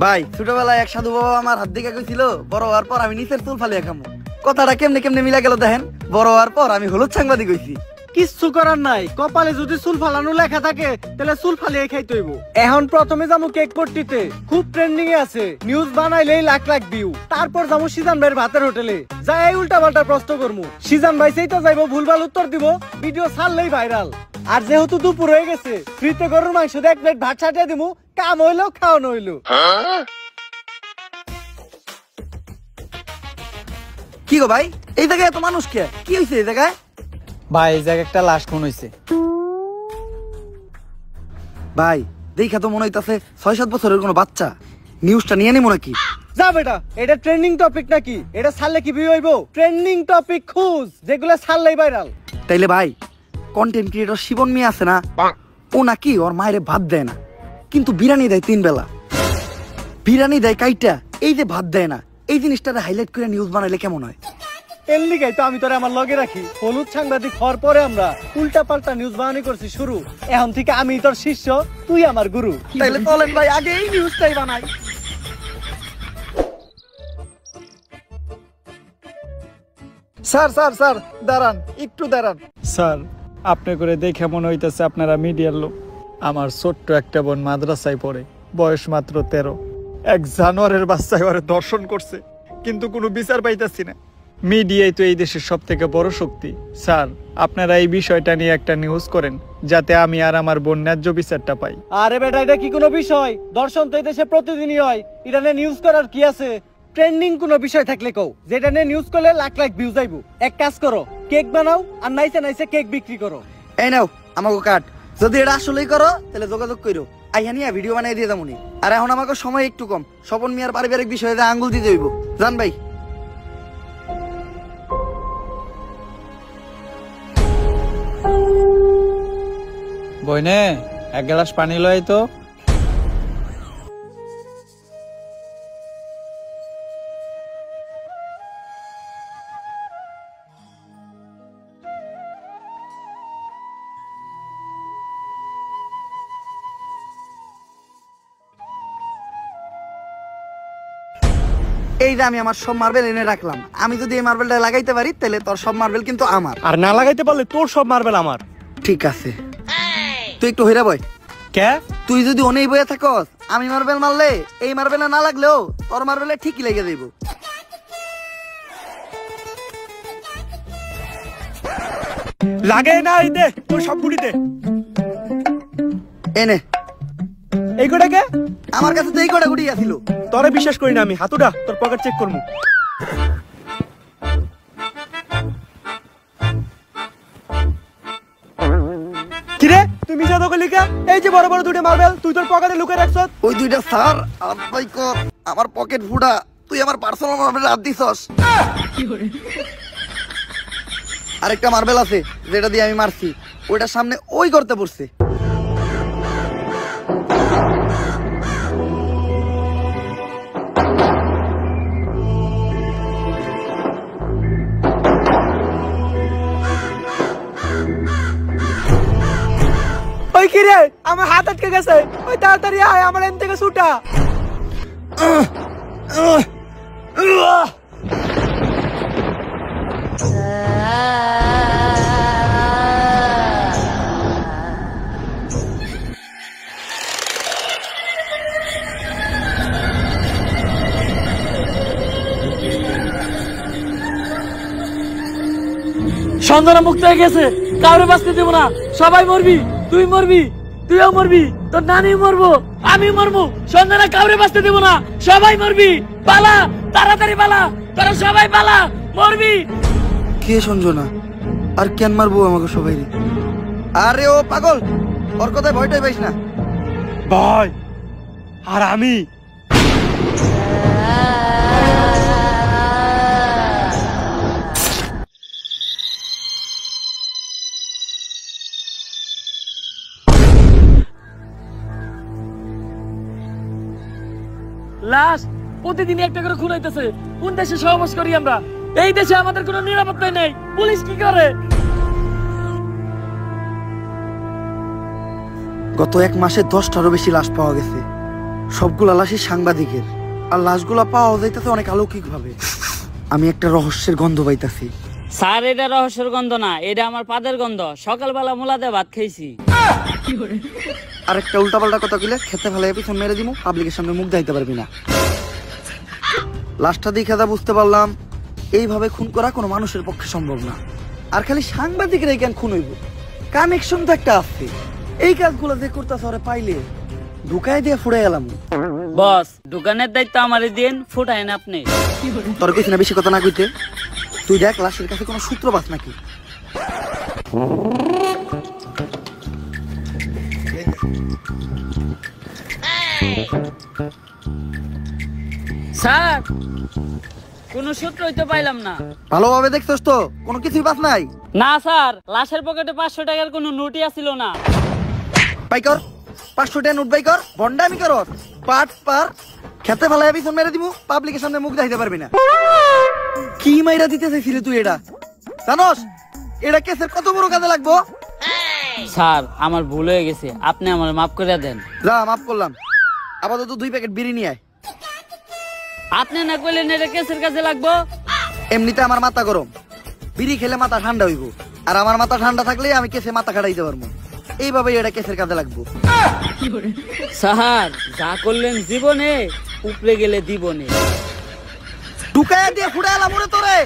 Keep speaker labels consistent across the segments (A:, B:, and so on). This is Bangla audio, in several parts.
A: ভাই ছোটবেলায় এক সাধু বাবা আমার হাত দিকে কইছিল বড় হওয়ার পর আমি নিচের চুল ফালিয়ে খামু। কথাটা কেমনে কেমনে মিলা গেল দেখেন। বড় হওয়ার পর আমি হলুদ সাংবাদিক হইছি।
B: কিচ্ছু করার নাই, কপালে যদি চুল ফালানো লেখা থাকে তাহলে চুল ফালিয়ে খাইতে হইব। এখন প্রথমে যাবো কেক পট্টিতে, খুব ট্রেন্ডিং এ আছে, নিউজ বানাইলেই লাখ লাখ ভিউ। তারপর যাবো সিজান ভাইয়ের ভাতের হোটেলে, যাই উল্টা পাল্টা প্রশ্ন করবো। সিজান ভাই সেই তো যাইবো, ভুলভাল উত্তর দিব, ভিডিও ছাড়লেই ভাইরাল। আর যেহেতু দুপুর হয়ে গেছে, ফ্রিতে গরুর মাংস দিয়ে 1 প্লেট ভাত ছাটিয়ে দিমু, কাম হইলো খাওয়ানো হইলো।
A: কি গো ভাই, এই জায়গায় এত মানুষ কে? কি হয়েছে এই জায়গায়?
B: ভাই এই জায়গায় একটা লাশ খুন হইছে।
A: ভাই দেখা তো মনে হইতাছে 6-7 বছরের কোনো বাচ্চা। নিউজটা নিয়ে নিমু নাকি?
B: যা বেটা, এটা ট্রেন্ডিং টপিক নাকি? এটা ছাড়লে কি ভিউ হইব? ট্রেন্ডিং টপিক খুঁজ, যেগুলো ছাড়লেই ভাইরাল।
A: তাইলে ভাই কন্টেন্ট ক্রিয়েটর শিবন মিয়া আছে না, ও নাকি ওর মায়ের ভাত দেয় না, কিন্তু বিরিয়ানি দেয় 3 বেলা। বিরিয়ানি দেয় কাইটা, এই যে ভাত দেয় না, এই জিনিসটারে হাইলাইট করে নিউজ বানাইলে কেমন হয়?
B: এর লিগাই তো আমি তোরে আমার লগে রাখি। হলুদ সাংবাদিক হওয়ার পরে আমরা উল্টা পাল্টা নিউজ বানানি করছি শুরু। এখন থেকে আমি তোর শিষ্য, তুই আমার গুরু।
A: তাইলে চলেন ভাই আগে এই নিউজটাই বানাই।
C: স্যার স্যার স্যার দাঁড়ান, একটু দাঁড়ান।
D: স্যার, আপনি করে দেখে মনে হইতেছে আপনারা মিডিয়ার লোক। আমার ছোট্ট একটা বোন মাদ্রাসায় পড়ে, বয়স মাত্র 13। এক জানোয়ারের বাচ্চায় ওরে দর্শন করছে, কিন্তু কোনো বিচার পাইতাছি না। মিডিয়াই তো এই দেশের সব থেকে বড় শক্তি। স্যার, আপনারা এই বিষয়টা নিয়ে একটা নিউজ করেন, যাতে আমি আর আমার বোন ন্যায্য বিচারটা পাই।
B: আরে বেটা, এটা কি কোনো বিষয়? দর্শন তো এই দেশে প্রতিদিনই হয়, এটা নিয়ে নিউজ করার কি আছে? ট্রেন্ডিং কোনো বিষয় থাকলে কও, যেটা নিয়ে নিউজ করলে লাখ লাখ ভিউজ আইবো। এক কাজ করো, কেক বানাও আর নাইসে নাইসে কেক বিক্রি করো।
A: এই নাও আমাকে কাট। যদি এটা আসলেই করো তাহলে যোগাযোগ করো, আইয়া নিয়ে ভিডিও বানিয়ে দিয়ে যাবো। আর এখন আমাকে সময় একটু কম, স্বপন মিয়ার পারিবারিক বিষয়ে আঙ্গুল দিতে হইব। জান ভাই
D: বইনে এক গ্লাস পানি লয় তো।
A: এই যে আমি আমার সব মার্বেল এনে রাখলাম, আমি যদি এই মার্বেলটা লাগাইতে পারি তাহলে তোর সব মার্বেল কিন্তু আমার।
B: আর না লাগাইতে পারলে তোর সব মার্বেল আমার।
A: ঠিক আছে, তুই একটু হইরা বয়।
B: কে?
A: তুই যদি অনেক বয়ে থাকস, আমি মার্বেল মারলে এই মার্বেলে না লাগলেও তোর মার্বেলে ঠিকই লেগে যাইব।
B: লাগে না, এই দে তোর সব গুড়িতে।
A: এনে
B: এই কোটাকে
A: আমার কাছে তো এই কটা গুটি আছিল।
B: তোরে বিশ্বাস করি না আমি। হাতুড়া, তোর পকেট চেক করবো। কিরে তুই মিছা তো কইলি কে? এই যে বড় বড় দুটো মার্বেল তুই তোর পকেটে লুকিয়ে রাখছ।
A: ওই দুইটা স্যার ভাই কর, আমার পকেট ফুটা, তুই আমার পার্সোনাল মার্বেল হাত দিছস। আরেকটা মার্বেল আছে যেটা দিয়ে আমি মারছি, ওইটার সামনে ওই করতে পড়ছে।
B: ওই কিরে আমার হাত আটকে গেছে, ওই তাড়াতাড়ি আয়, আমার এন থেকে ছুটা।
E: সন্ধানা মুক্ত হয়ে গেছে, কাউরে বাঁচতে দেবো না, সবাই মরবি, তুই মরবি, তুইও মরবি, তোর নানি মরবো, আমি মরবো। সন্ধানা কাউরে বাঁচতে দেবো না, সবাই মরবি। পালা, তাড়াতাড়ি পালা, তোরা সবাই পালা, মরবি।
A: কে সঞ্জনা? আর কেন মারবো আমাকে সবাই? আরে ও পাগল, ওর কথায় ভয়টাই পাইস না
B: ভাই। আর আমি
E: লাশ প্রতিদিন একটা করে খুন হইতেছে। কোন দেশে সহবাস করি আমরা? এই দেশে আমাদের কোনো নিরাপত্তা নেই। পুলিশ কি করে?
A: গত 1 মাসে 10টারও বেশি লাশ পাওয়া গেছে। সবগুলা লাশই সাংবাদিকের, আর লাশগুলা পাওয়া যাইতেছে অনেক অলৌকিক ভাবে। আমি একটা রহস্যের গন্ধ পাইতাছি।
E: স্যার এটা রহস্যের গন্ধ না, এটা আমার পাদের গন্ধ। সকালবেলা মুলাতে ভাত খাইছি।
A: আর একটা উল্টাপাল্টা কথা কইলে খেতে ফেলে পিছন মেরে দিমু, পাবলিকের সামনে মুখ দেখাইতে পারবি না। লাশটা দেখে যা বুঝতে পারলাম, এইভাবে খুন করা কোনো মানুষের পক্ষে সম্ভব না। আর খালি সাংবাদিকরাই কেন খুন হইব? কানেকশন তো একটা আছে। এই কাজগুলো যে করতেছে ওরে পাইলে ঢুকাই দিয়ে ফুড়ে গেলাম।
E: বস, দোকানের দায়িত্ব আমারে দিন, ফুটাইন আপনি।
A: তোর কইছি না বেশি কথা না কইতে। তুই দেখ লাশের কাছে কোনো সূত্র পাস নাকি।
E: স্যার, কোনো সূত্রই তো পাইলাম না।
A: ভালোভাবে দেখছস তো? কোনো কিছুই পাস নাই?
E: না স্যার, লাশের পকেটে 500 টাকার কোনো নোটই আসিল না।
A: পাইকর 500 টাকা নোট বাইকর, বন্ডামি করস। পাট পার খেতে ফেলাই পিছন মেরে দিমু, পাবলিকের সামনে মুখ দেখাইতে পারবি না। কি মাইরা দিতে চাইছিলি তুই? এটা জানোস এটা কেসের কত বড় কাজে লাগবো?
E: স্যার, আমার ভুল হয়ে গেছে, আপনি আমার মাফ করে দেন।
A: যা, মাফ করলাম। আপাতত 2 প্যাকেট বিড়ি নিয়ে আয়।
E: আপনি না কইলেন এটা কেসের কাজে লাগবো?
A: এমনিতে আমার মাথা গরম, বিড়ি খেলে মাথা ঠান্ডা হইব। আর আমার মাথা ঠান্ডা থাকলে আমি কেসে মাথা খাটাইতে পারবো। এইভাবে এটা কেসের কাজে লাগবো।
E: স্যার, যা করলেন জীবনে, উপরে গেলে দিবনে।
A: ঢুকাইয়া দিয়ে ফুটাইলাম ওরে তোরে।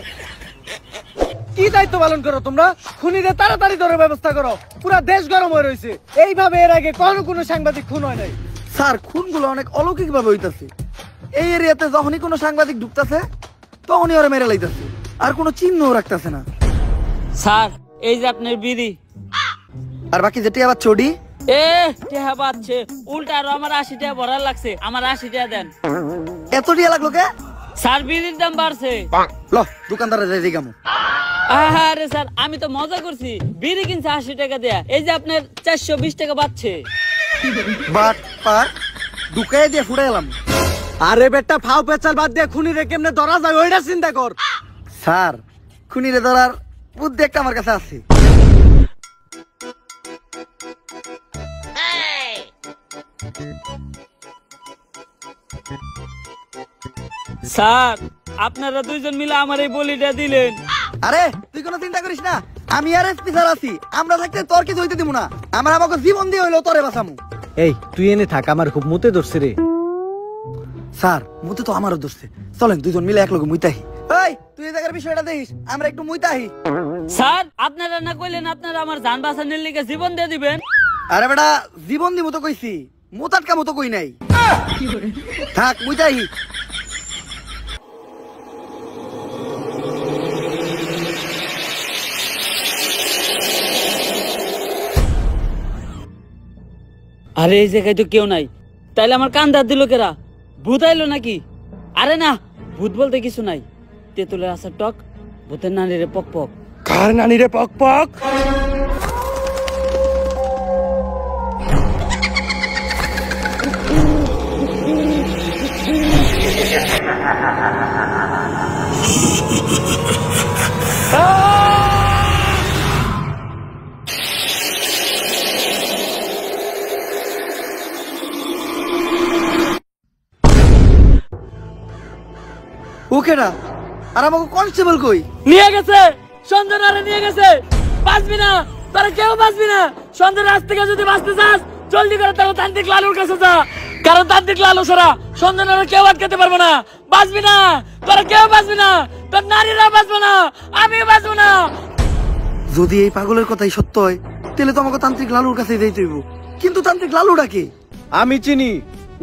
B: কি দায়িত্ব পালন করো তোমরা? খুনিদের তাড়াতাড়ি ধরার ব্যবস্থা করো, পুরা দেশ গরম হয়ে রয়েছে। এইভাবে এর আগে কোনো সাংবাদিক খুন হয় নাই।
A: স্যার, খুনগুলো অনেক অলৌকিক ভাবে হইতাছে। এই এরিয়াতে যখনই কোনো সাংবাদিক ঢুকতেছে তখনই ওরা মেরে লাইতেছে, আর কোনো চিহ্নও রাখতেছে না।
E: স্যার, এই যে আপনার বিড়ি।
A: আর বাকি যেটি আবার চড়ি
E: টেহা পাচ্ছে উল্টা, আরো আমার 80 টাকা ভরার লাগছে। আমার 80 টাকা দেন।
A: এত টিয়া লাগলো কে?
E: স্যার, বিড়ির দাম বাড়ছে।
A: ল দোকানদারে যাই দিগামু।
E: আরে স্যার, আমি তো মজা করছি। বিড়ি কিনছে 80 টাকা দেয়া, এই যে আপনার 420 টাকা বাড়ছে।
A: বাট পার ঢুকাইয়া দিয়ে ফুটাইলাম।
B: আরে বেটা, ফাও পেচাল বাদ দিয়ে খুনিরে কেমনে ধরা যায় ওইটা চিন্তা কর।
A: স্যার, খুনিরে ধরার বুদ্ধি একটা আমার কাছে আছে।
E: স্যার, আপনারা দুইজন মিলে আমার এই বলিটা দিলেন।
A: আরে তুই কোনো চিন্তা করিস না, আমি আর এসপি স্যার আছি। আমরা থাকতে তোর কিছু হইতে দিব না। আমার আমাকে জীবন দিয়ে হইলো তোরে বাঁচামু।
B: এই তুই এনে থাক, আমার খুব মুতে ধরছে রে।
A: স্যার, মুতে তো আমারও ধরছে। চলেন দুজন মিলে এক লগে মুইতাহি। এই তুই এই জায়গার বিষয়টা দেখিস, আমরা একটু মুইতাহি।
E: স্যার, আপনারা না কইলেন আপনারা আমার জান বাঁচানোর লিগে জীবন দিয়ে দিবেন?
A: আরে বেটা, জীবন দিব তো কইছি, মুতাটকা মতো কই নাই। থাক মুইতাহি।
E: আরে এই জায়গায় তো কেউ নাই, তাইলে আমার কান দাঁত দিল কেরা? ভূত আইলো নাকি? আরে না, ভূত বলতে কিছু নাই। তেঁতুলের আসার টক, ভূতের নানিরে পক পক।
C: কার নানি রে পক পক?
A: ওকেরা আর আমাকে কনস্টেবল কই?
E: নিয়ে গেছে, সঞ্জনারে নিয়ে গেছে। বাঁচবি না, তোরা কেউ বাঁচবি না। সন্ধ্যের রাত থেকে যদি বাঁচতে চাস, জলদি করে তাহলে তান্ত্রিক লালুর কাছে যা। কারণ তান্ত্রিক লালু ছাড়া সঞ্জনারে কেউ আটকাতে পারবো না। বাঁচবি না, তোরা কেউ বাঁচবি না। তোর নারীরা বাঁচবো না, আমি বাঁচবো না।
A: যদি এই পাগলের কথাই সত্য হয়, তাহলে তো আমাকে তান্ত্রিক লালুর কাছে যাইতে হইব। কিন্তু তান্ত্রিক লালুটা কে?
B: আমি চিনি,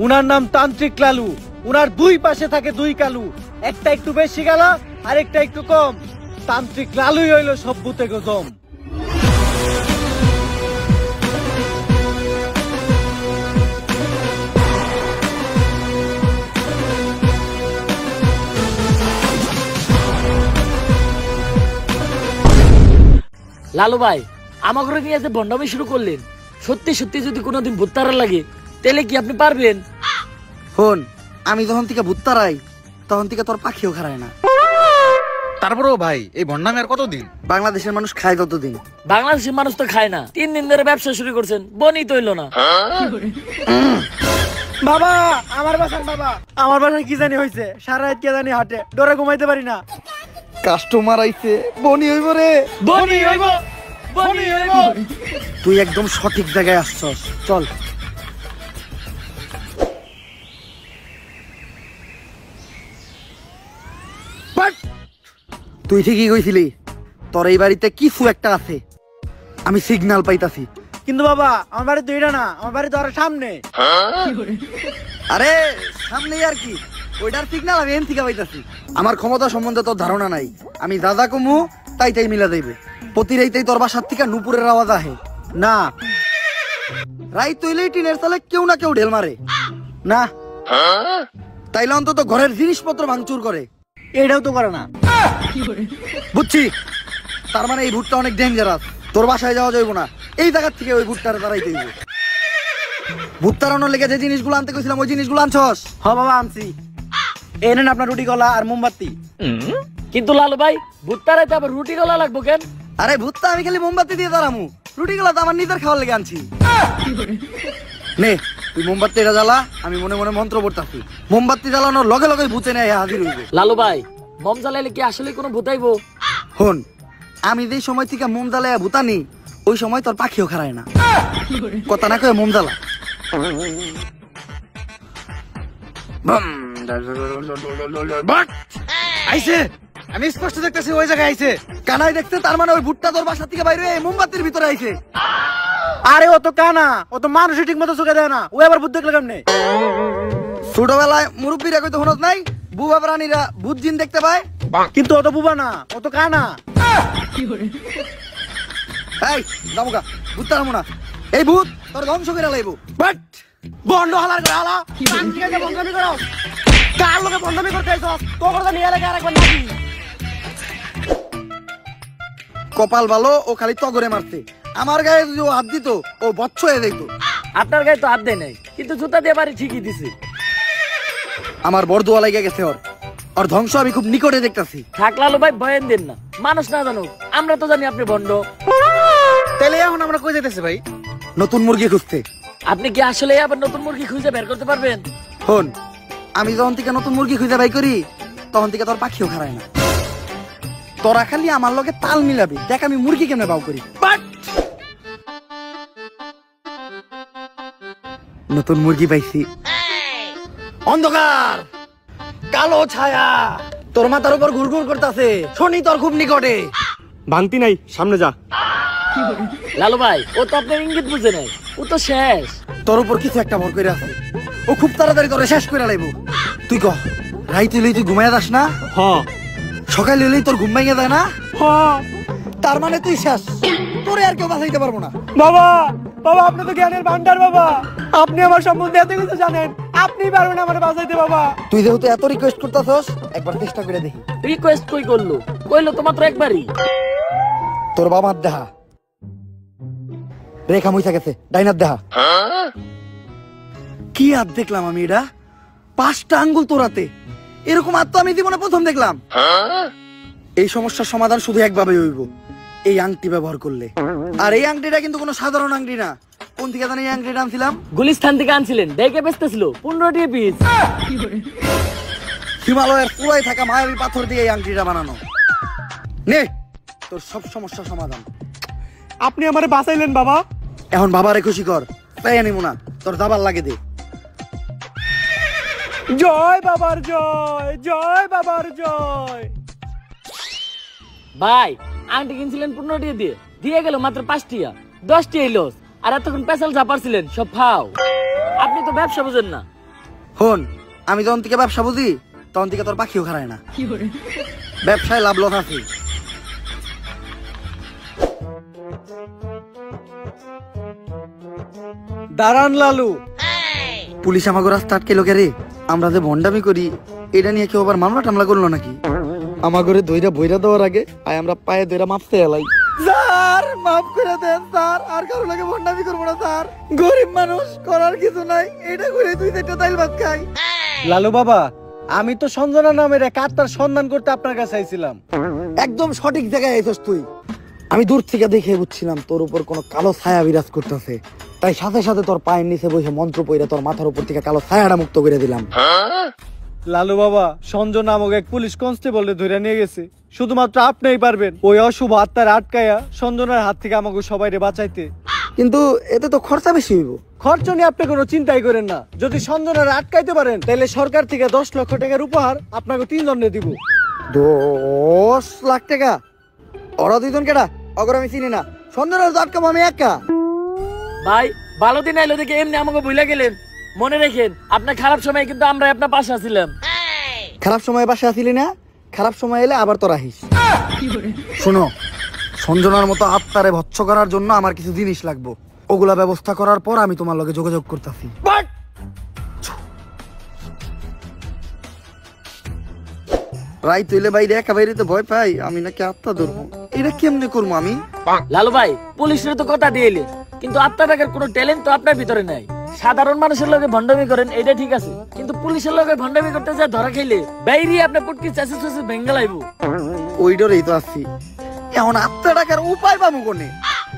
B: উনার নাম তান্ত্রিক লালু। উনার দুই পাশে থাকে দুই কালু, একটা একটু বেশি গালা আর একটা একটু কম। তান্ত্রিক লালুই হইল সব ভূতে গজম।
E: লালু ভাই, আমাকে নিয়ে যে বন্ডামি শুরু করলেন, সত্যি সত্যি যদি কোনোদিন ভূত তারা লাগে, তাহলে কি আপনি পারবেন?
A: হন, আমি যখন থেকে ভূত তারাই, তখন থেকে তোর পাখিও খারায় না।
C: তারপরেও ভাই, এই ভন্ডামি আর কতদিন?
A: বাংলাদেশের মানুষ খায় ততদিন।
E: বাংলাদেশের মানুষ তো খায় না। 3 দিন ধরে ব্যবসা শুরু করছেন, বনি তৈল না।
B: বাবা আমার বাসার বাবা আমার বাসায় কি জানি হয়েছে সারা রাত কে জানি হাটে ডরে ঘুমাইতে পারি না।
A: কাস্টমার আইছে, বনি হইব রে।
E: বনি হইব, বনি হইব।
A: তুই একদম সঠিক জায়গায় আসছস, চল। তুই ঠিকই কইছিলি, তোর এই বাড়িতে কিছু একটা আছে, আমি সিগন্যাল পাইতাছি।
B: কিন্তু বাবা আমার বাড়ি তো এটা না, আমার বাড়ি তো আরো সামনে।
A: আরে সামনেই আর কি, ওইটার সিগন্যাল আমি এন থেকে পাইতাছি। আমার ক্ষমতা সম্বন্ধে তোর ধারণা নাই, আমি দাদা কমু তাই তাই মিলা যাইবে। প্রতি রাইতেই তোর বাসার থেকে নুপুরের আওয়াজ আহে
B: না
A: রাইত হইলেই টিনের চালে কেউ না কেউ ঢেল মারে
B: না,
A: তাইলে অন্তত ঘরের জিনিসপত্র ভাঙচুর করে।
B: এটাও তো করে না।
A: বুঝছি, তার মানে এই ভুট্টা অনেক ডেঞ্জারাস, তোর বাসায় যাওয়া যাইব না, এই জায়গার থেকে ওই ভুট্টারে তারাইতে হইব। ভুট্টারানোর লেগে যে জিনিসগুলো আনতে কইছিলাম ওই জিনিসগুলো আনছস?
B: হ বাবা আনছি, এই নেন আপনার রুটি কলা আর মোমবাতি।
E: কিন্তু লালু ভাই ভুট্টারাইতে আবার রুটি গলা লাগবো কেন?
A: আরে ভুট্টা আমি খালি মোমবাতি দিয়ে দাঁড়ামু, রুটিগুলো তো আমার নিজের খাওয়ার লেগে আনছি। নে তুই মোমবাতি এটা জ্বালা, আমি মনে মনে মন্ত্র পড়তাছি, মোমবাতি জ্বালানোর লগে লগে ভূতে নেয় হাজির হইবে।
E: লালু ভাই মম জ্বালাইলে কি আসলে কোনো ভূতাইবো?
A: হন, আমি যেই সময় থেকে মোম জ্বালাইয়া ভূতানি ওই সময় তোর পাখিও খারায় না, কথা না কয়ে মোম জ্বালা।
C: আইছে, আমি স্পষ্ট দেখতেছি ওই জায়গায় আইছে।
A: কানাই দেখতে, তার মানে ওই ভুট্টা তোর বাসা থেকে বাইরে হয়ে মোমবাতির ভিতরে আইছে।
B: আরে ও তো কানা, ও তো মানুষ ঠিক মতো চোখে দেয় না, ও আবার বুদ্ধি দেখলে কেমনে?
A: ছোটবেলায় মুরব্বীরা কইতো হনত নাই, বুবা প্রাণীরা ভূত জিন দেখতে পায়,
B: কিন্তু ও তো বুবা না, ও তো কানা।
A: এই যাবো ভূত তারামো না, এই ভূত তোর ধ্বংস করে লাইব। বাট
B: বন্ধ হালার করে হালা, কান্তিকে বন্ধমি করো, কার লোকে বন্ধমি করতে আইছো? তো কথা নিয়ে লাগে আরেকবার নাকি?
A: কপাল ভালো, ও খালি তগরে মারছে, আমার গায়ে যদি ও হাত দিত ও বচ্চ হয়ে যেত।
E: আপনার গায়ে তো হাত দেয় নাই, কিন্তু জুতা দিয়ে বাড়ি ঠিকই দিছে।
A: আমার বরদোয়া লাগে গেছে, ওর ধ্বংস আমি খুব নিকটে দেখতাছি।
E: থাক লালু ভাই ভয়েন দেন না, মানুষ না জানুক, আমরা তো জানি আপনি ভণ্ড।
C: তাহলে এখন আমরা কই যাইতেছি ভাই?
A: নতুন মুরগি খুঁজতে।
E: আপনি কি আসলে আবার নতুন মুরগি খুঁজে বের করতে পারবেন?
A: হন, আমি যখন থেকে নতুন মুরগি খুঁজে বাই করি তখন থেকে তোর পাখিও খারায় না, তোরা খালি আমার লগে তাল মিলাবি, দেখ আমি মুরগি কেমনে বাউ করি। বাট নতুন মুরগি পাইছি, অন্ধকার কালো ছায়া তোর মাথার উপর ঘুরঘুর করতেছে, শনি তোর খুব নিকটে।
B: ভাঙতি নাই, সামনে যা।
E: লালু ভাই ও তো আপনার ইঙ্গিত বুঝে নাই, ও তো শেষ।
A: তোর উপর কিছু একটা ভর করে আছে, ও খুব তাড়াতাড়ি তোরে শেষ করে লাইব। তুই কহ, রাইতে হইলেই তুই ঘুমাইয়া যাস না? সকালে হইলেই তোর ঘুম ভেঙে যায় না? তার মানে তুই শেষ, তোরে আর কেউ বাঁচাইতে পারবো না।
B: বাবা বাবা, আপনি তো জ্ঞানের ভান্ডার বাবা, আপনি আমার সম্বন্ধে এত কিছু জানেন, আপনি পারবেন আমার বাঁচাইতে বাবা।
A: তুই যেহেতু এত রিকোয়েস্ট করতেছস, একবার চেষ্টা করে দেখি।
E: রিকোয়েস্ট কই করলো? কইলো তো মাত্র একবারই।
A: তোর বাবার দেহা রেখা মুইসা গেছে, ডাইনার দেহা। কি হাত দেখলাম আমি, এটা 5টা আঙ্গুল তোরাতে, এরকম হাত তো আমি জীবনে প্রথম দেখলাম। এই সমস্যার সমাধান শুধু একভাবে হইব, এই আংটি ব্যবহার করলে। আর এই আংটিটা কিন্তু কোনো সাধারণ আংটি না, কোন থেকে জানি এই আংটিটা আনছিলাম?
E: গুলিস্তান থেকে আনছিলেন, দেখে বেচতেছিল 15 টাকা পিস।
A: হিমালয়ের পুরাই থাকা মায়াবী পাথর দিয়ে এই আংটিটা বানানো। নে তোর সব সমস্যার সমাধান।
B: আপনি আমারে বাঁচাইলেন বাবা।
A: এখন বাবারে খুশি কর, তাই আনিমু না, তোর দাবার লাগে দে।
B: জয় বাবার জয়, জয় বাবার জয়।
E: ভাই আন্টি কিনছিলেন 15 টাকা দিয়ে, দিয়ে গেল মাত্র 5 টাকা, 10 টাকা লস। আর এতক্ষণ পেছাল চাপারছিলেন সব ফাও। আপনি তো ব্যবসা বুঝেন না।
A: হন, আমি যখন থেকে ব্যবসা বুঝি তখন থেকে তোর পাখিও খারায় না, ব্যবসায় লাভ লস আছে।
B: দাঁড়ান লালু।
A: পুলিশ আমাকে রাস্তা আটকে লোকে রে, আমরা যে ভন্ডামি করি এটা নিয়ে কেউ আবার মামলা টামলা করলো নাকি? আমাগরে দইরা বইরা দেওয়ার আগে আয় আমরা পায়ে দইরা মাপতে এলাই। স্যার মাফ করে দেন স্যার, আর কারো লাগে ভন্ডামি করবো না স্যার, গরিব মানুষ, করার কিছু নাই, এটা করে 2-4টা তাইল ভাত খাই।
B: লালু বাবা, আমি তো সঞ্জনা নামের এক আত্মার সন্ধান করতে আপনার কাছে আইছিলাম।
A: একদম সঠিক জায়গায় আইছস তুই। আমি দূর থেকে দেখে বুঝছিলাম তোর উপর কোনো কালো ছায়া বিরাজ করতেছে, তাই সাথে সাথে তোর পায়ের নিচে বসে মন্ত্র পড়ে তোর মাথার উপর থেকে কালো ছায়াটা মুক্ত করে দিলাম।
B: লালু বাবা, সঞ্জয় নামক এক পুলিশ কনস্টেবল ধরে নিয়ে গেছে। শুধুমাত্র আপনিই পারবেন ওই অশুভ আত্মার আটকায়া সঞ্জনার হাত থেকে আমাকে সবাইরে বাঁচাইতে।
A: কিন্তু এতে তো খরচা বেশি হইব।
B: খরচ নিয়ে আপনি কোনো চিন্তাই করেন না। যদি সঞ্জনার আটকাইতে পারেন তাহলে সরকার থেকে 10 লক্ষ টাকার উপহার আপনাকে 3 জনে দিব।
A: 10 লাখ টাকা? ওরা 2 জন কেডা? অগর আমি চিনি না। সঞ্জনার তো আটকাম আমি একা।
E: ভাই ভালো দিন আইলো দেখে এমনি আমাকে ভুলে গেলেন। মনে রেখেন আপনার খারাপ সময় কিন্তু আমরা আপনার পাশে আছিলাম।
A: খারাপ সময় বাসা আসিলি না, খারাপ সময় এলে আবার তোরা আহিস। শোনো, সঞ্জনার মতো আত্মারে ভৎস করার জন্য আমার কিছু জিনিস লাগবে। ওগুলা ব্যবস্থা করার পর আমি তোমার লগে যোগাযোগ করতেছি। রাইত হইলে বাইরে একা বাইরে তো ভয় পাই। আমি নাকি আত্মা ধরবো, এটা কেমনে করবো আমি?
E: লালু ভাই পুলিশের তো কথা দিয়েলে, কিন্তু আপনার টাকার কোনো ট্যালেন্ট তো আপনার ভিতরে নাই। সাধারণ মানুষের লগে ভণ্ডামি করেন এটা ঠিক আছে, কিন্তু পুলিশের লগে ভণ্ডামি করতে যা ধরা খাইলে বাইরে আপনার পুটকি চাষে চাষে ভেঙ্গে লাইবো।
A: ওই ডরেই তো আসছি। এখন আত্মা টাকার উপায় পাবো কোনে?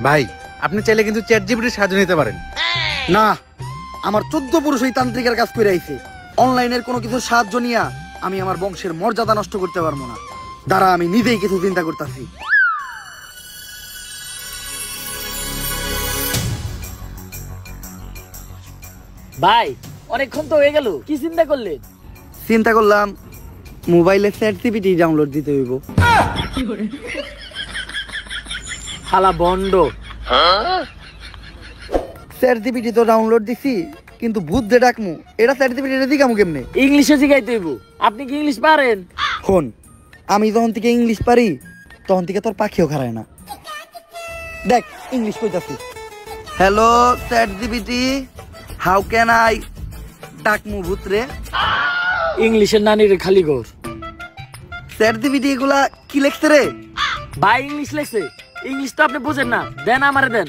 C: ভাই আপনি চাইলে কিন্তু চ্যাট জিপিটির সাহায্য নিতে পারেন।
A: না, আমার 14 পুরুষ ওই তান্ত্রিকের কাজ করে আইছে। অনলাইনের কোনো কিছু সাহায্য নিয়া আমি আমার বংশের মর্যাদা নষ্ট করতে পারবো না। দাঁড়া, আমি নিজেই কিছু চিন্তা করতেছি।
E: ভাই অনেকক্ষণ তো হয়ে গেল, কি চিন্তা করলেন?
A: চিন্তা করলাম মোবাইলে চ্যাট জিপিটি ডাউনলোড দিতে হইব।
E: হালা বন্ড।
A: চ্যাট জিপিটি তো ডাউনলোড দিছি, কিন্তু ভূত যে ডাকমু এটা চ্যাট জিপিটি দিকামু কেমনে?
E: ইংলিশে শিখাইতে হইব। আপনি কি ইংলিশ পারেন?
A: শোন, আমি যখন থেকে ইংলিশ পারি তখন থেকে তোর পাখিও খারায় না। দেখ ইংলিশ কইতাছি। Hello chat GPT, how can I ডাকমু ভূত রে?
E: ইংলিশের নানির খালি ঘর।
A: চ্যাট জিপিটি এগুলা কি লেখছে রে?
E: ভাই ইংলিশ লেখছে। ইংলিশ তো আপনি বুঝেন না, দেন আমারে দেন।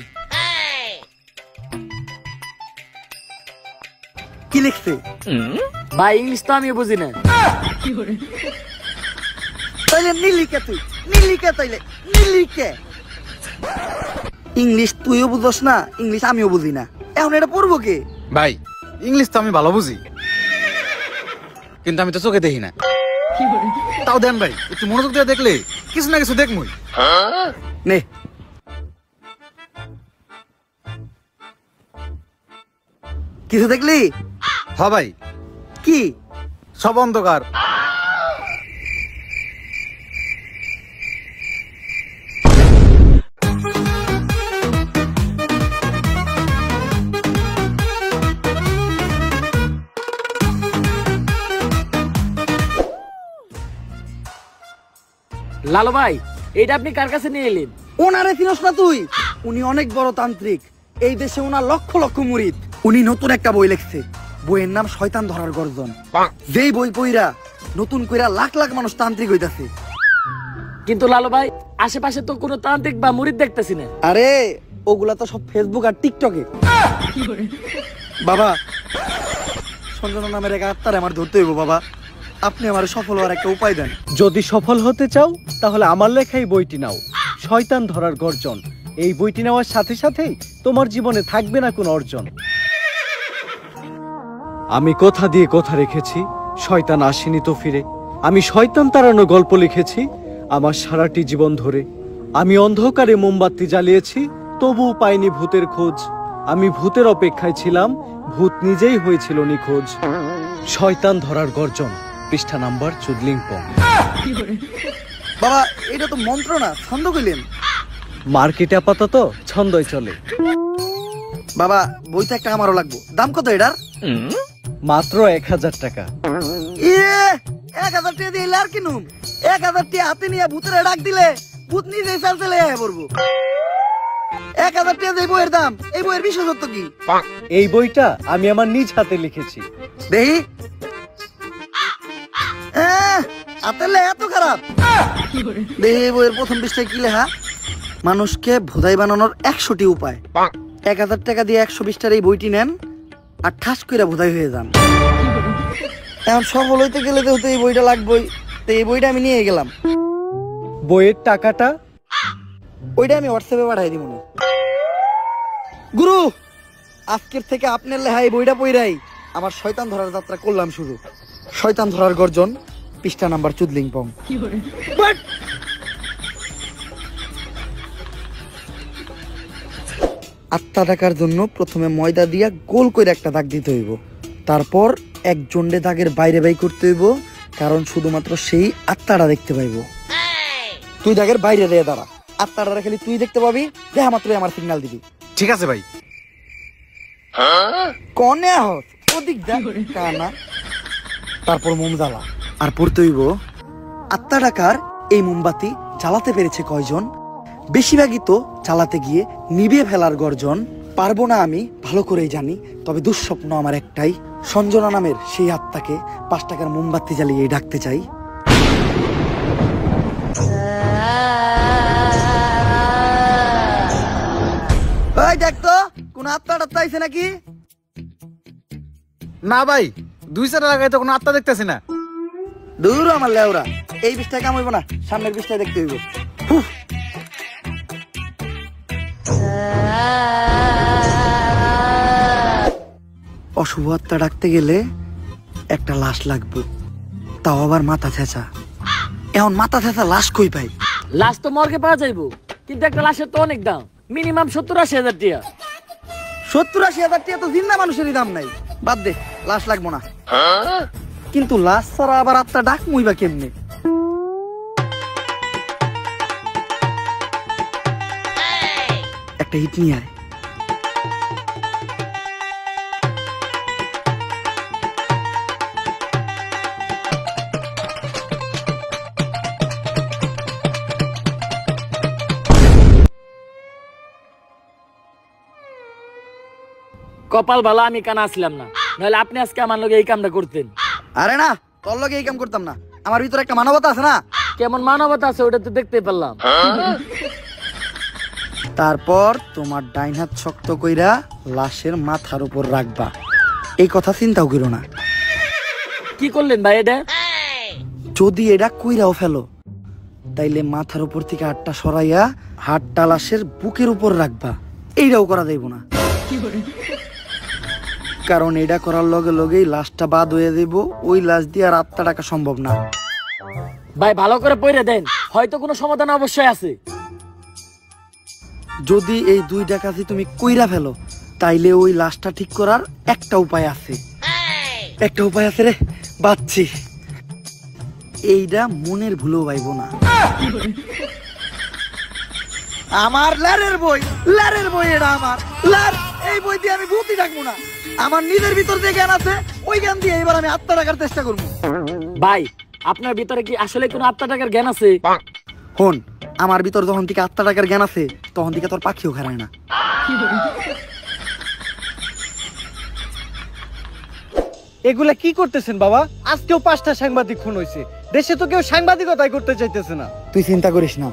A: কি লিখছে?
E: ভাই ইংলিশ তো আমিও বুঝি না।
A: তাইলে নীলিকে, তুই নীলিকে, তাইলে নীলিকে। ইংলিশ তুইও বুঝস না, ইংলিশ আমিও বুঝি না। এখন এটা পড়বো কে?
C: ভাই ইংলিশ তো আমি ভালো বুঝি, কিন্তু আমি তো চোখে দেখি না। তাও দেন ভাই, একটু মনোযোগ দিয়ে দেখলে কিছু না কিছু দেখমুই।
A: নে, কিছু দেখলি?
C: হ ভাই,
A: কি?
C: সব অন্ধকার।
E: লালু ভাই এটা আপনি কার কাছে নিয়ে এলেন?
A: ওনারে চিনস না তুই? উনি অনেক বড় তান্ত্রিক। এই দেশে ওনার লক্ষ লক্ষ মুরিদ। উনি নতুন একটা বই লিখছে, বইয়ের নাম শয়তান ধরার গর্জন। যেই বই পইরা নতুন কইরা লাখ লাখ মানুষ তান্ত্রিক হইতাছে।
E: কিন্তু লালু ভাই আশেপাশে তো কোনো তান্ত্রিক বা মুরিদ দেখতেছি না।
A: আরে ওগুলা তো সব ফেসবুক আর টিকটকে। বাবা, সঞ্জনা নামের এক আত্মারে আমার ধরতে হইব। বাবা, আপনি আমার সফল হওয়ার একটা উপায় দেন।
B: যদি সফল হতে চাও তাহলে আমার লেখাই বইটি নাও, শয়তান ধরার গর্জন। এই বইটি নেওয়ার সাথে সাথেই তোমার জীবনে থাকবে না কোনো অর্জন। আমি কথা দিয়ে কথা রেখেছি, শয়তান আসেনি তো ফিরে। আমি শয়তান তাড়ানো গল্প লিখেছি আমার সারাটি জীবন ধরে। আমি অন্ধকারে মোমবাতি জ্বালিয়েছি, তবুও পাইনি ভূতের খোঁজ। আমি ভূতের অপেক্ষায় ছিলাম, ভূত নিজেই হয়েছিল নিখোঁজ। শয়তান ধরার গর্জন, পৃষ্ঠা নাম্বার চুদলিংপং।
A: বাবা, এটা তো মন্ত্র না, ছন্দ কইলেন।
B: মার্কেটে আপাতত ছন্দই চলে।
A: বাবা, বইটা একটা আমারও লাগবো। দাম কত এটার?
B: মাত্র 1000 টাকা।
A: 1000 টাকা দিয়ে আর কিনুম? 1000 টাকা হাতে নিয়ে ভূতের ডাক দিলে ভূত নিজেই চাল চলে পড়বো। 1000 টাকা দিয়ে বইয়ের দাম, এই বইয়ের বিশেষত্ব কি?
B: এই বইটা আমি আমার নিজ হাতে লিখেছি।
A: দেখি। আতেলে এত খারাপ? দেখি বইয়ের প্রথম পৃষ্ঠায় কি লেখা? মানুষকে ভোদাই বানানোর 100টি উপায়। 1000 টাকা দিয়ে 120টার এই বইটি নেন আর ঠাস করে ভোদাই হয়ে যান। এখন সফল হইতে গেলে তো এই বইটা লাগবেই। তো এই বইটা আমি নিয়ে গেলাম।
B: বইয়ের টাকাটা?
A: ওইটা আমি হোয়াটসঅ্যাপে পাঠাই দিব। গুরু, আজকের থেকে আপনার লেহাই বইটা পইরাই আমার শয়তান ধরার যাত্রা করলাম শুরু। শয়তান ধরার গর্জন, পৃষ্ঠা নাম্বার চুদলিংপং। আত্মা ডাকার জন্য প্রথমে ময়দা দিয়া গোল করে একটা দাগ দিতে হইব, তারপর এক জন্ডে দাগের বাইরে বাই করতে হইব, কারণ শুধুমাত্র সেই আত্মাটা দেখতে পাইব। তুই দাগের বাইরে দিয়ে দাঁড়া, আত্মাটা খালি তুই দেখতে পাবি, দেখা মাত্রই আমার সিগন্যাল দিবি।
C: ঠিক আছে ভাই।
A: কনে হস ওদিক দেখ কানা। তারপর মোম জ্বালা আর পড়তে হইব আত্মা ডাকার এই মোমবাতি জ্বালাতে পেরেছে কয়জন, বেশিরভাগই তো চালাতে গিয়ে নিভিয়ে ফেলার গর্জন। পারবো না আমি ভালো করেই জানি, তবে দুঃস্বপ্ন আমার একটাই, সঞ্জনা নামের সেই আত্মাকে 5 টাকার মোমবাতি জ্বালিয়ে ডাকতে চাই। ওই দেখ তো কোন আত্মা টাত্মা আইছে নাকি?
C: না ভাই, 2 লাগাই তো কোনো আত্মা দেখতেছি না।
A: দূর আমার লেওরা, এই বিষটায় কাম হইব না, সামনের বিষটায় দেখতে হইব। অশুভ আত্মা ডাকতে গেলে একটা লাশ লাগবে, তাও আবার মাথা ছেঁচা। এখন মাথা ছেঁচা লাশ কই পাই?
E: লাশ তো মর্গে পাওয়া যাইবো, কিন্তু একটা লাশের তো অনেক দাম, মিনিমাম 70-80 হাজার টাকা।
A: 70-80 হাজার টাকা তো জিন্দা মানুষেরই দাম নাই। বাদ দে, লাশ লাগবো না। কিন্তু লাশ ছাড়া আবার আত্মা ডাক মুইবা কেমনে? একটা হিট নিয়ে আয়।
E: কপাল ভালো আমি কানা আসলাম না, নাহলে আপনি আজকে আমার লগে এই কামটা করতেন।
A: আরে না, তোর লগে এই কাম করতাম না, আমার ভিতরে একটা মানবতা আছে না।
E: কেমন মানবতা আছে ওটা তো দেখতে পারলাম।
A: তারপর তোমার ডাইন হাত শক্ত কইরা লাশের মাথার উপর রাখবা, এই কথা চিন্তাও করো না।
E: কি করলেন ভাই এটা?
A: যদি এটা কইরাও ফেলো, তাইলে মাথার উপর থেকে হাতটা সরাইয়া হাতটা লাশের বুকের উপর রাখবা, এইটাও করা যাইব না। কারণ এটা করার লগে লগেই লাশটা বাদ হয়ে দেব, ওই লাশ দিয়ে আর আত্মা ডাকা সম্ভব না।
E: ভাই ভালো করে পড়ে দেন, হয়তো কোনো সমাধান অবশ্যই আছে।
A: যদি এই 2 ডাকাতি তুমি কইরা ফেলো, তাইলে ওই লাশটা ঠিক করার একটা উপায় আছে। একটা উপায় আছে রে, বাচ্চি। এইটা মনের ভুলেও পাইব না। আমার লারের বই, লারের বই এটা আমার লার। এই বই দিয়ে আমি ভূতই ডাকবো না, আমার নিজের ভিতর যে জ্ঞান আছে ওই জ্ঞান দিয়ে এবার আমি আত্মা ডাকার চেষ্টা করবো।
E: ভাই আপনার ভিতরে কি আসলে কোনো আত্মা টাকার জ্ঞান আছে?
A: হন, আমার ভিতর যখন থেকে আত্মা ডাকার জ্ঞান আছে, তখন থেকে তোর পাখিও খারায় না।
B: এগুলা কি করতেছেন বাবা? আজকেও 5টা সাংবাদিক খুন হয়েছে, দেশে তো কেউ সাংবাদিকতাই করতে চাইতেছে না।
A: তুই চিন্তা করিস না,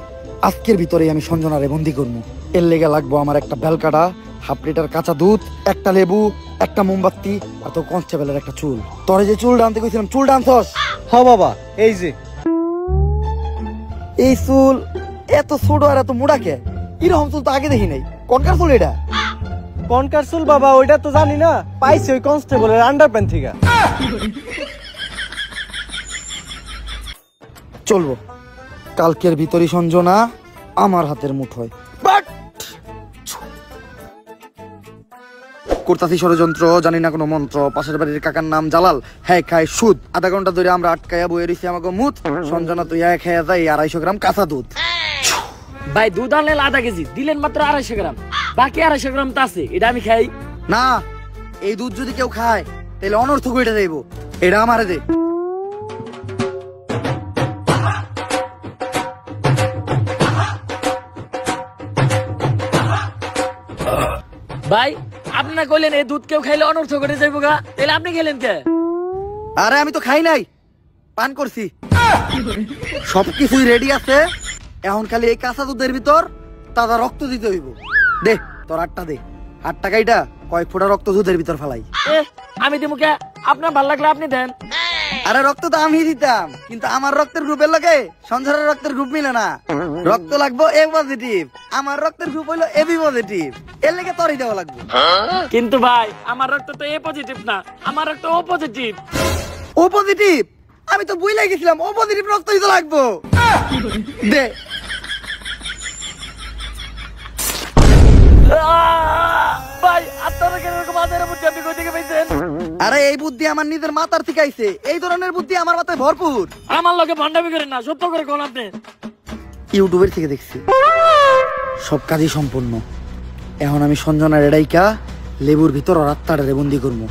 A: আজকের ভিতরেই আমি সঞ্জনারে বন্দি করবো। এর লেগে লাগবো আমার একটা বেলকাটা, 1/2 লিটার কাঁচা দুধ, একটা লেবু, একটা মোমবাতি, আর তো কনস্টেবলের একটা চুল। তোরে যে চুল আনতে কইছিলাম, চুল আনছস?
B: হ বাবা, এই যে
A: এই চুল এত ছোট আর এত মোটা কে? এরকম চুল তো আগে দেখি নাই। কোনকার চুল এটা?
B: কনকার চুল বাবা, ওইটা তো জানি না, পাইছি ওই কনস্টেবলের আন্ডারপ্যান্ট থেকে।
A: চলবো, কালকের ভিতরই সঞ্জনা আমার হাতের মুঠোয়। করতাছি ষড়যন্ত্র, জানি না কোনো মন্ত্র। পাশের বাড়ির কাকার নাম জালাল, হ্যাঁ খায় সুদ। আধা ঘন্টা ধরে আমরা আটকায়া বয়ে রয়েছি আমাকে মুত। সঞ্জনা তুই খেয়ে যাই 250 গ্রাম কাঁচা দুধ।
E: ভাই দুধ আনলেন 1/2 কেজি, দিলেন মাত্র 250 গ্রাম, বাকি 250 গ্রাম তো আছে, এটা আমি খাই
A: না। এই দুধ যদি কেউ খায় তাহলে অনর্থক হয়ে যাইব, এটা আমারে দে।
E: ভাই আপনি না কইলেন এই দুধ কেউ খাইলে অনর্থ করে যাইবো গা, তাহলে আপনি খেলেন কে?
A: আরে আমি তো খাই নাই, পান করছি। সবকিছুই রেডি আছে, এখন খালি এই কাঁচা দুধের ভিতর তাজা রক্ত দিতে হইব। দে তোর 8টা দে, 8 টাকাইটা কয়েক ফোঁটা রক্ত দুধের ভিতর ফেলাই।
E: আমি দিমু কে? আপনার ভাল লাগলে আপনি দেন।
A: আরে রক্ত তো আমি দিতাম, কিন্তু আমার রক্তের গ্রুপের লগে সঞ্জয়ের রক্তের গ্রুপ মিলে না। রক্ত লাগবো এ পজিটিভ, আমার রক্তের গ্রুপ হইলো এবি পজিটিভ, এর লেগে তোরই দেওয়া লাগবে।
E: কিন্তু ভাই আমার রক্ত তো এ পজিটিভ না, আমার রক্ত ও পজিটিভ।
A: ও পজিটিভ? আমি তো বুঝলাই গেছিলাম ও পজিটিভ রক্তই তো লাগবো। দে।
E: ভাই আপনারা কেন এরকম মাথার বুদ্ধি আপনি কই থেকে পাইছেন?
A: আরে এই বুদ্ধি আমার নিজের মাথার থেকে আইছে, এই ধরনের বুদ্ধি আমার মাথায় ভরপুর।
E: আমার লগে ভান্ডামি করেন না, সত্য করে কোন আপনি।
A: ইউটিউবের থেকে দেখছি, সব কাজই সম্পূর্ণ। এখন আমি সঞ্জনা রেডাইকা লেবুর ভিতর রাত্তারে বন্দি করবো।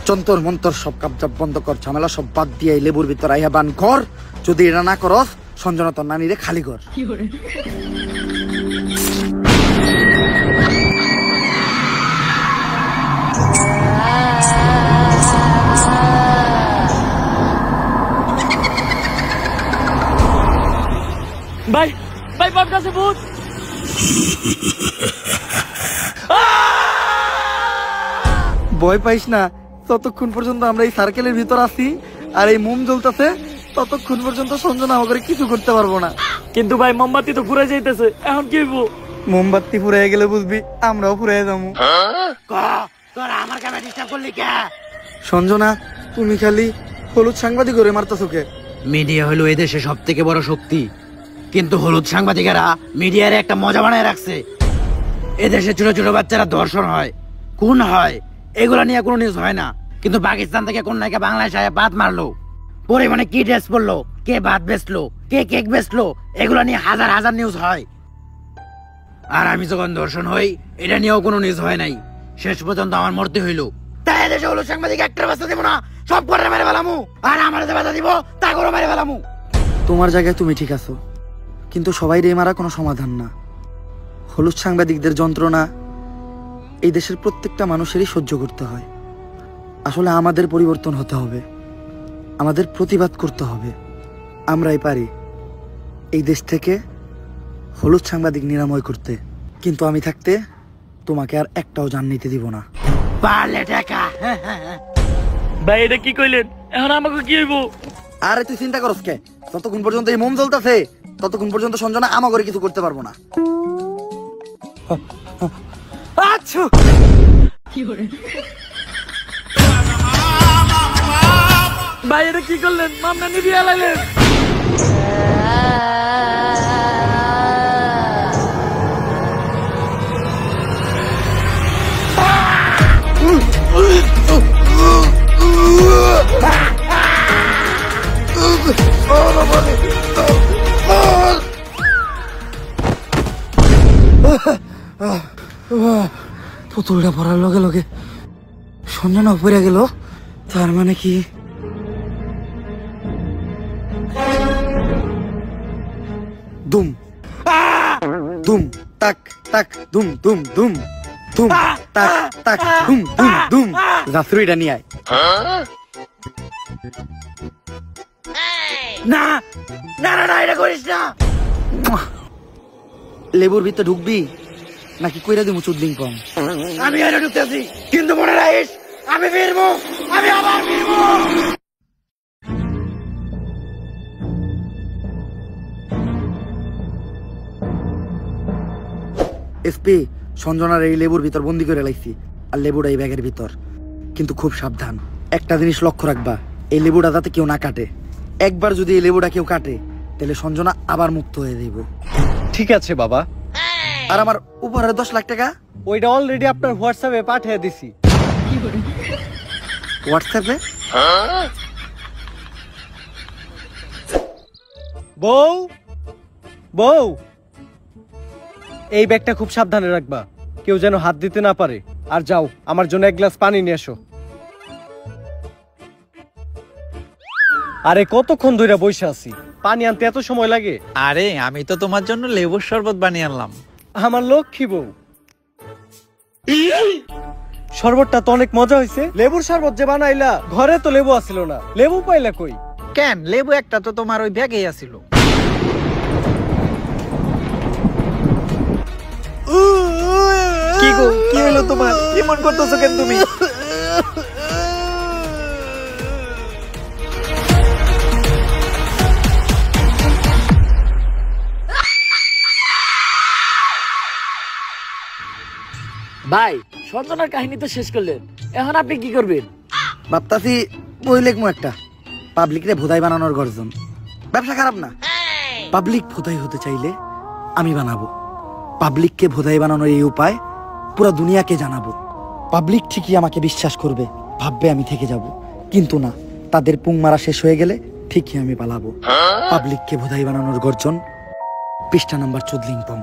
A: যন্তর মন্তর সব কাপজাপ বন্ধ কর, ঝামেলা সব বাদ দিয়ে এই লেবুর ভিতর আইয়া বান কর। যদি এটা না করস সঞ্জনা তোর নানিরে খালি কর।
E: ভাই ভাই বাপ কাছে ভূত।
A: ভয় পাইস না, ততক্ষণ পর্যন্ত আমরা এই সার্কেলের ভিতর আছি আর এই মোম জ্বলতেছে, ততক্ষণ পর্যন্ত সঞ্জনা আমাকে কিছু করতে পারবো না।
E: কিন্তু ভাই মোমবাতি তো ঘুরে যাইতেছে, এখন কি হইব?
A: মোমবাতি ফুরাই গেলে বুঝবি আমরাও ফুরাই যাবো। সঞ্জনা তুমি খালি হলুদ সাংবাদিক করে মারতেছো কে?
F: মিডিয়া হলো এদেশে সব থেকে বড় শক্তি, কিন্তু হলুদ সাংবাদিকেরা মিডিয়ার একটা মজা বানায় রাখছে। এদেশে ছোট ছোট বাচ্চারা ধর্ষণ হয়, খুন হয়, এগুলা নিয়ে কোনো নিউজ হয় না। কিন্তু পাকিস্তান থেকে কোন নায়িকা বাংলাদেশে আয়া বাদ মারলো, পরিমাণে কি ড্রেস পরলো, কে ভাত বেচলো, কে কেক বেচলো, এগুলা নিয়ে হাজার হাজার নিউজ হয়। আর আমি যখন ধর্ষণ হই, এটা নিয়েও কোনো নিউজ হয় নাই। শেষ পর্যন্ত আমার মরতে হইলো। তাই এদেশে হলুদ সাংবাদিক একটা বাচ্চা দিব না, সব করে মেরে ফেলামু। আর আমার যে বাধা দিব তা করে মেরে ফেলামু।
A: তোমার জায়গায় তুমি ঠিক আছো, কিন্তু সবাই রে মারা কোনো সমাধান না। হলুদ সাংবাদিকদের যন্ত্রণা এই দেশের প্রত্যেকটা মানুষেরই সহ্য করতে হয়। আসলে আমাদের পরিবর্তন হতে হবে, আমাদের প্রতিবাদ করতে হবে। আমরাই পারি এই দেশ থেকে হলুদ সাংবাদিক নিরাময় করতে, কিন্তু আমি থাকতে তোমাকে আর একটাও জান নিতে দিব না।
F: পারলে টাকা।
E: ভাই এটা কি কইলেন? এখন আমাকে কি হইব?
A: আরে তুই চিন্তা করস কে? ততক্ষণ পর্যন্ত এই মোম জ্বলতেছে, ততক্ষণ পর্যন্ত সঞ্জনা আমাকে কিছু করতে পারবো না। আচ্ছা
E: ভাই এটা কি করলেন? মামলা নিবি আলাইলেন।
A: পুতুলটা পড়ার লগে লগে সঞ্জনা পড়ে গেল, তার মানে কি দুম দুম তাক তাক দুম দুম দুম দুম তাক তাক দুম দুম দুম। জাফরিটা নিয়ে আয়।
F: না না না না, এটা করিস না।
A: লেবুর ভিতরে ঢুকবি নাকি কইরা দিমু চুদ্দিন কম?
F: আমি এটা ঢুকতেছি, কিন্তু মনে রাখিস আমি ফিরবো, আমি আবার ফিরবো।
A: এসপি সঞ্জনার এই লেবুর ভিতর বন্দি করে লাইছি, আর লেবুটা এই ব্যাগের ভিতর। কিন্তু খুব সাবধান, একটা জিনিস লক্ষ্য রাখবা, এই লেবুটা যাতে কেউ না কাটে। একবার যদি এই লেবুটা কেউ কাটে তাহলে সঞ্জনা আবার মুক্ত হয়ে যাইব।
B: ঠিক আছে বাবা।
A: আর আমার উপহারের 10 লাখ টাকা
B: ওইটা অলরেডি আপনার হোয়াটসঅ্যাপে পাঠিয়ে দিছি।
A: হোয়াটসঅ্যাপে?
B: বউ বউ, এই ব্যাগটা খুব সাবধানে রাখবা, কেউ যেন হাত দিতে না পারে। আর যাও, আমার জন্য এক গ্লাস পানি নিয়ে এসো। আরে কতক্ষণ ধরে বসে আছি, পানি আনতে এত সময় লাগে?
D: আরে আমি তো তোমার জন্য লেবুর শরবত বানিয়ে আনলাম।
B: আমার লক্ষ্মী বউ। শরবতটা তো অনেক মজা হয়েছে। লেবুর শরবত যে বানাইলা, ঘরে তো লেবু আসিল না, লেবু পাইলা কই?
D: কেন, লেবু একটা তো তোমার ওই ব্যাগেই আছিল। কি গো, কি হলো তোমার? কি মন করতেছো কেন তুমি?
E: ভাই সঞ্জনার কাহিনী তো শেষ করলেন, এখন আপনি কি করবেন?
A: ভাবতাছি বই লিখবো একটা, পাবলিক রে ভোদাই বানানোর গর্জন। ব্যবসা খারাপ না, পাবলিক ভোদাই হতে চাইলে আমি বানাবো। পাবলিককে ভোদাই বানানোর এই উপায় পুরো দুনিয়াকে জানাবো। পাবলিক ঠিকই আমাকে বিশ্বাস করবে, ভাববে আমি থেকে যাব, কিন্তু না, তাদের পুং মারা শেষ হয়ে গেলে ঠিকই আমি পালাবো। পাবলিককে ভোদাই বানানোর গর্জন, পৃষ্ঠা নাম্বার 14 পং।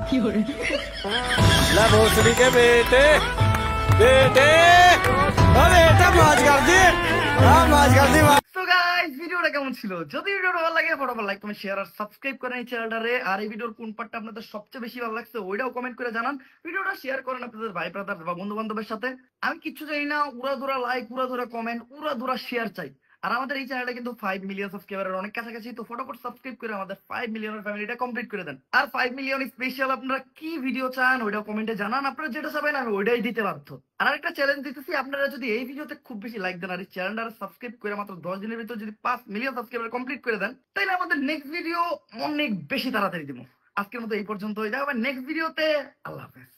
A: So guys, ভিডিওটা কেমন ছিল? যদি ভিডিওটা ভালো লাগে ফটাফট লাইক কমেন্ট শেয়ার আর সাবস্ক্রাইব করেন এই চ্যানেলটারে। আর এই ভিডিওর কোন পার্টটা আপনাদের সবচেয়ে বেশি ভালো লাগছে ওইটাও কমেন্ট করে জানান। ভিডিওটা শেয়ার করেন আপনাদের ভাই ব্রাদার বা বন্ধু বান্ধবের সাথে। আমি কিচ্ছু চাই না, উড়াধুরা লাইক, উড়াধুরা কমেন্ট, উড়াধুরা শেয়ার চাই। আর আমাদের এই চ্যানেলটা কিন্তু 5 মিলিয়ন সাবস্ক্রাইবারের অনেক কাছাকাছি, তো ফটাফট সাবস্ক্রাইব করে আমাদের 5 মিলিয়নের ফ্যামিলিটা কমপ্লিট করে দেন। আর 5 মিলিয়ন স্পেশাল আপনারা কি ভিডিও চান ওইটাও কমেন্টে জানান। আপনারা যেটা চাবেন আমি ওইটাই দিতে বাধ্য। আর আরেকটা চ্যালেঞ্জ দিতেছি, আপনারা যদি এই ভিডিওতে খুব বেশি লাইক দেন আর এই চ্যানেলটা সাবস্ক্রাইব করে মাত্র 10 দিনের ভিতর যদি 5 মিলিয়ন সাবস্ক্রাইবার কমপ্লিট করে দেন, তাহলে আমাদের নেক্সট ভিডিও অনেক বেশি তাড়াতাড়ি দিব। আজকের মতো এই পর্যন্ত, দেখা হবে নেক্সট ভিডিওতে। আল্লাহ হাফেজ।